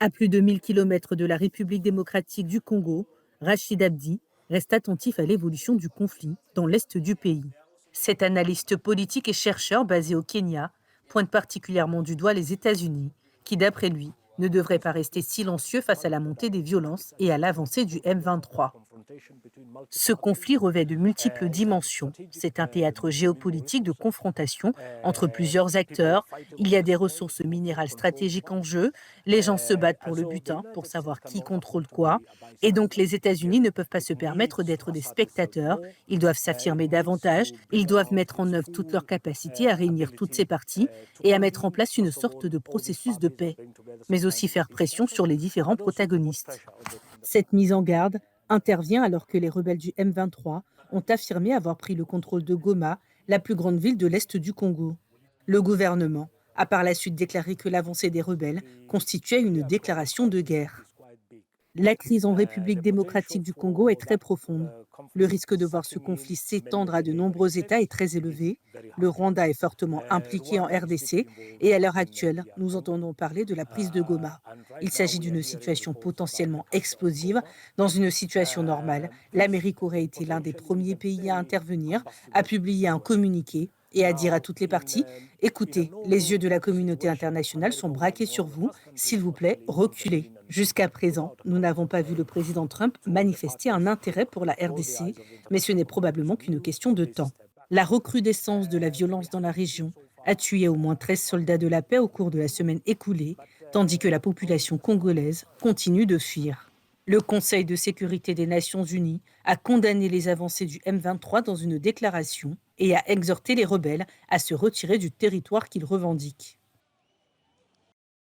À plus de 1000 kilomètres de la République démocratique du Congo, Rachid Abdi reste attentif à l'évolution du conflit dans l'est du pays. Cet analyste politique et chercheur basé au Kenya pointe particulièrement du doigt les États-Unis, qui, d'après lui, ne devraient pas rester silencieux face à la montée des violences et à l'avancée du M23. Ce conflit revêt de multiples dimensions. C'est un théâtre géopolitique de confrontation entre plusieurs acteurs. Il y a des ressources minérales stratégiques en jeu. Les gens se battent pour le butin, pour savoir qui contrôle quoi. Et donc les États-Unis ne peuvent pas se permettre d'être des spectateurs. Ils doivent s'affirmer davantage. Ils doivent mettre en œuvre toutes leurs capacités à réunir toutes ces parties et à mettre en place une sorte de processus de paix, mais aussi faire pression sur les différents protagonistes. Cette mise en garde intervient alors que les rebelles du M23 ont affirmé avoir pris le contrôle de Goma, la plus grande ville de l'Est du Congo. Le gouvernement a par la suite déclaré que l'avancée des rebelles constituait une déclaration de guerre. La crise en République démocratique du Congo est très profonde. Le risque de voir ce conflit s'étendre à de nombreux États est très élevé. Le Rwanda est fortement impliqué en RDC et à l'heure actuelle, nous entendons parler de la prise de Goma. Il s'agit d'une situation potentiellement explosive. Dans une situation normale, l'Amérique aurait été l'un des premiers pays à intervenir, à publier un communiqué et à dire à toutes les parties, écoutez, les yeux de la communauté internationale sont braqués sur vous, s'il vous plaît, reculez. Jusqu'à présent, nous n'avons pas vu le président Trump manifester un intérêt pour la RDC, mais ce n'est probablement qu'une question de temps. La recrudescence de la violence dans la région a tué au moins 13 soldats de la paix au cours de la semaine écoulée, tandis que la population congolaise continue de fuir. Le Conseil de sécurité des Nations unies a condamné les avancées du M23 dans une déclaration et a exhorté les rebelles à se retirer du territoire qu'ils revendiquent.